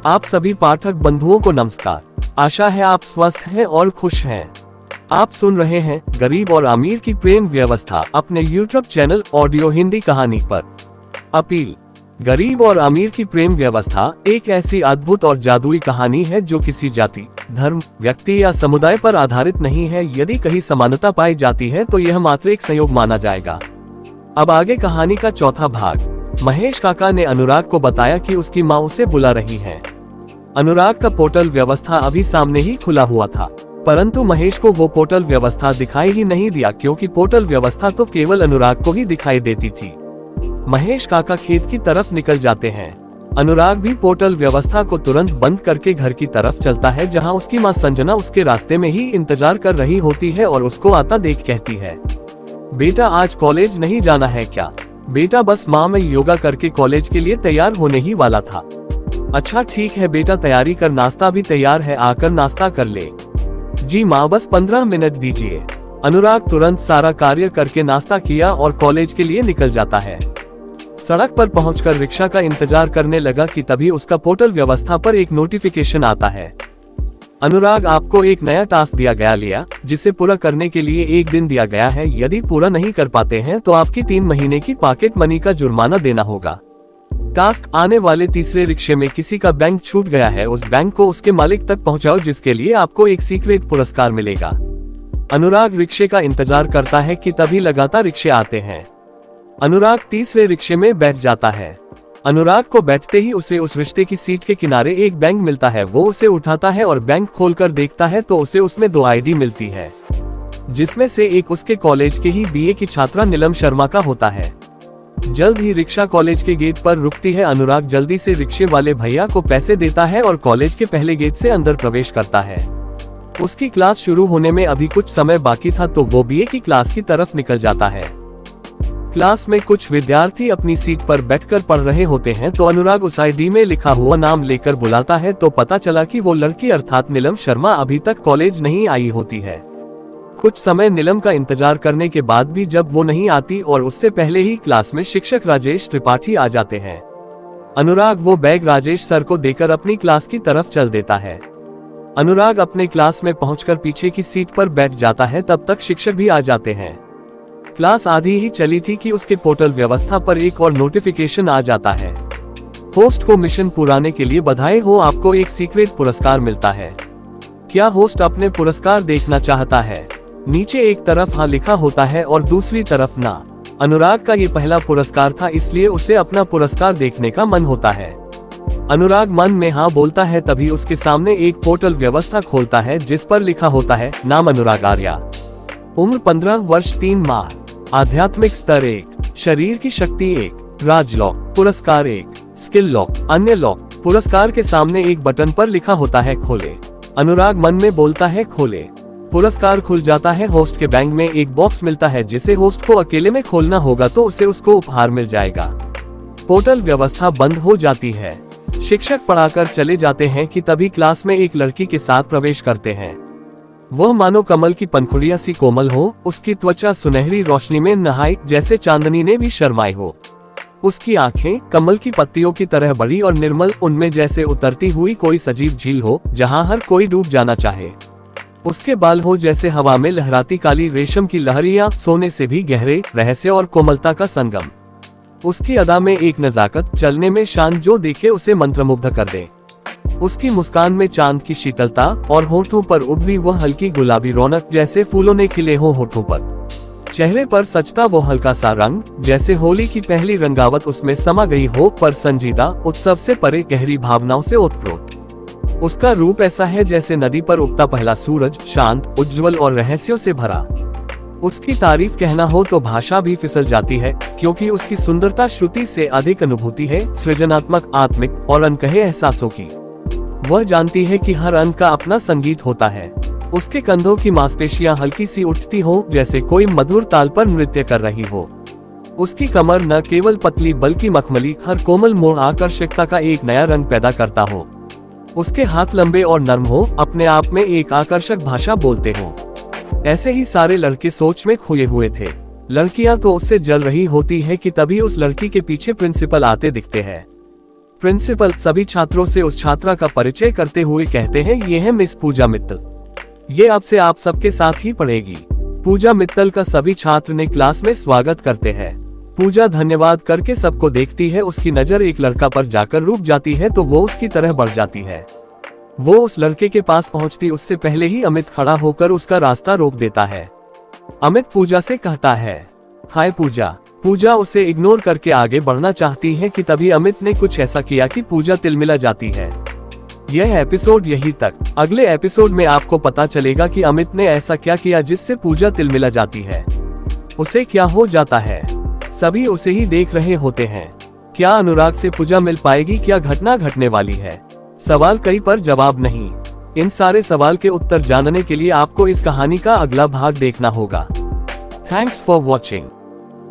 आप सभी पाठक बंधुओं को नमस्कार। आशा है आप स्वस्थ हैं और खुश हैं। आप सुन रहे हैं गरीब और अमीर की प्रेम व्यवस्था अपने यूट्यूब चैनल ऑडियो हिंदी कहानी पर। अपील। गरीब और अमीर की प्रेम व्यवस्था एक ऐसी अद्भुत और जादुई कहानी है जो किसी जाति, धर्म, व्यक्ति या समुदाय पर आधारित नहीं है। यदि कहीं समानता पाई जाती है तो यह मात्र एक संयोग माना जाएगा। अब आगे कहानी का चौथा भाग। महेश काका ने अनुराग को बताया कि उसकी माँ उसे बुला रही है। अनुराग का पोर्टल व्यवस्था अभी सामने ही खुला हुआ था, परंतु महेश को वो पोर्टल व्यवस्था दिखाई ही नहीं दिया, क्योंकि पोर्टल व्यवस्था तो केवल अनुराग को ही दिखाई देती थी। महेश काका खेत की तरफ निकल जाते हैं। अनुराग भी पोर्टल व्यवस्था को तुरंत बंद करके घर की तरफ चलता है, जहाँ उसकी माँ संजना उसके रास्ते में ही इंतजार कर रही होती है और उसको आता देख कहती है, बेटा आज कॉलेज नहीं जाना है क्या? बेटा बस माँ, मैं योगा करके कॉलेज के लिए तैयार होने ही वाला था। अच्छा ठीक है बेटा, तैयारी कर, नाश्ता भी तैयार है, आकर नाश्ता कर ले। जी माँ, बस 15 मिनट दीजिए। अनुराग तुरंत सारा कार्य करके नाश्ता किया और कॉलेज के लिए निकल जाता है। सड़क पर पहुंचकर रिक्शा का इंतजार करने लगा कि तभी उसका पोर्टल व्यवस्था पर एक नोटिफिकेशन आता है। अनुराग, आपको एक नया टास्क दिया गया लिया, जिसे पूरा करने के लिए 1 दिन दिया गया है। यदि पूरा नहीं कर पाते हैं तो आपकी 3 महीने की पॉकेट मनी का जुर्माना देना होगा। टास्क आने वाले तीसरे रिक्शे में किसी का बैंक छूट गया है, उस बैंक को उसके मालिक तक पहुंचाओ, जिसके लिए आपको एक सीक्रेट पुरस्कार मिलेगा। अनुराग रिक्शे का इंतजार करता है कि तभी लगातार रिक्शे आते हैं। अनुराग तीसरे रिक्शे में बैठ जाता है। अनुराग को बैठते ही उसे उस रिश्ते की सीट के किनारे एक बैंक मिलता है। वो उसे उठाता है और बैंक खोलकर देखता है तो उसे उसमें 2 आईडी मिलती है, जिसमें से एक उसके कॉलेज के ही बीए की छात्रा नीलम शर्मा का होता है। जल्द ही रिक्शा कॉलेज के गेट पर रुकती है। अनुराग जल्दी से रिक्शे वाले भैया को पैसे देता है और कॉलेज के पहले गेट से अंदर प्रवेश करता है। उसकी क्लास शुरू होने में अभी कुछ समय बाकी था तो वो बीए की क्लास की तरफ निकल जाता है। क्लास में कुछ विद्यार्थी अपनी सीट पर बैठकर पढ़ रहे होते हैं तो अनुराग उस आईडी में लिखा हुआ नाम लेकर बुलाता है तो पता चला कि वो लड़की अर्थात नीलम शर्मा अभी तक कॉलेज नहीं आई होती है। कुछ समय नीलम का इंतजार करने के बाद भी जब वो नहीं आती और उससे पहले ही क्लास में शिक्षक राजेश त्रिपाठी आ जाते हैं। अनुराग वो बैग राजेश सर को देकर अपनी क्लास की तरफ चल देता है। अनुराग अपने क्लास में पहुंचकर पीछे की सीट पर बैठ जाता है। तब तक शिक्षक भी आ जाते हैं। क्लास आधी ही चली थी कि उसके पोर्टल व्यवस्था पर एक और नोटिफिकेशन आ जाता है। होस्ट को मिशन पुराने के लिए बधाई हो, आपको एक सीक्रेट पुरस्कार मिलता है। क्या होस्ट अपने पुरस्कार देखना चाहता है? नीचे एक तरफ हाँ लिखा होता है और दूसरी तरफ ना। अनुराग का ये पहला पुरस्कार था, इसलिए उसे अपना पुरस्कार देखने का मन होता है। अनुराग मन में हाँ बोलता है, तभी उसके सामने एक पोर्टल व्यवस्था खोलता है जिस पर लिखा होता है नाम अनुराग आर्या, उम्र 15 वर्ष 3 माह, आध्यात्मिक स्तर 1, शरीर की शक्ति 1, राज लॉक, पुरस्कार 1, स्किल लॉक, अन्य लॉक। पुरस्कार के सामने एक बटन पर लिखा होता है खोले। अनुराग मन में बोलता है खोले। पुरस्कार खुल जाता है। होस्ट के बैंक में एक बॉक्स मिलता है जिसे होस्ट को अकेले में खोलना होगा तो उसे उसको उपहार मिल जाएगा। पोर्टल व्यवस्था बंद हो जाती है। शिक्षक पढ़ाकर चले जाते हैं कि तभी क्लास में एक लड़की के साथ प्रवेश करते हैं। वह मानो कमल की पंखुड़ियां सी कोमल हो, उसकी त्वचा सुनहरी रोशनी में नहाई जैसे चांदनी ने भी शर्माई हो। उसकी आंखें कमल की पत्तियों की तरह बड़ी और निर्मल, उनमें जैसे उतरती हुई कोई सजीव झील हो जहां हर कोई डूब जाना चाहे। उसके बाल हो जैसे हवा में लहराती काली रेशम की लहरियां, सोने से भी गहरे, रहस्य और कोमलता का संगम। उसकी अदा में एक नजाकत, चलने में शान जो देखे उसे मंत्रमुग्ध कर दे। उसकी मुस्कान में चांद की शीतलता और होठों पर उभरी वह हल्की गुलाबी रौनक, जैसे फूलों ने खिले हो होठों पर। चेहरे पर सचता वो हल्का सा रंग, जैसे होली की पहली रंगावत उसमें समा गई हो, पर संजीदा, उत्सव से परे, गहरी भावनाओं से ओतप्रोत। उसका रूप ऐसा है जैसे नदी पर उगता पहला सूरज, शांत, उज्जवल और रहस्यों से भरा। उसकी तारीफ कहना हो तो भाषा भी फिसल जाती है, क्योंकि उसकी सुंदरता श्रुति से अधिक अनुभूति है, सृजनात्मक, आत्मिक और अनकहे एहसासों की। वह जानती है कि हर अंग का अपना संगीत होता है। उसके कंधों की मांसपेशियां हल्की सी उठती हो, जैसे कोई मधुर ताल पर नृत्य कर रही हो। उसकी कमर न केवल पतली बल्कि मखमली, हर कोमल मोड़ आकर्षकता का एक नया रंग पैदा करता हो। उसके हाथ लंबे और नर्म हो, अपने आप में एक आकर्षक भाषा बोलते हो। ऐसे ही सारे लड़के सोच में खोए हुए थे। लड़कियां तो उससे जल रही होती है कि तभी उस लड़की के पीछे प्रिंसिपल आते दिखते हैं। प्रिंसिपल सभी छात्रों से उस छात्रा का परिचय करते हुए कहते हैं, ये है मिस पूजा मित्तल। ये अब से आप सबके साथ ही पढ़ेगी। पूजा मित्तल का सभी छात्र ने क्लास में स्वागत करते हैं। पूजा धन्यवाद करके सबको देखती है। उसकी नजर एक लड़का पर जाकर रुक जाती है तो वो उसकी तरह बढ़ जाती है। वो उस लड़के के पास पहुंचती उससे पहले ही अमित खड़ा होकर उसका रास्ता रोक देता है। अमित पूजा से कहता है, हाय पूजा। पूजा उसे इग्नोर करके आगे बढ़ना चाहती है कि तभी अमित ने कुछ ऐसा किया कि पूजा तिलमिला जाती है। यह एपिसोड यही तक। अगले एपिसोड में आपको पता चलेगा कि अमित ने ऐसा क्या किया जिससे पूजा तिलमिला जाती है। उसे क्या हो जाता है। सभी उसे ही देख रहे होते हैं। क्या अनुराग से पूजा मिल पाएगी? क्या घटना घटने वाली है? सवाल कई पर जवाब नहीं। इन सारे सवाल के उत्तर जानने के लिए आपको इस कहानी का अगला भाग देखना होगा। Thanks for watching.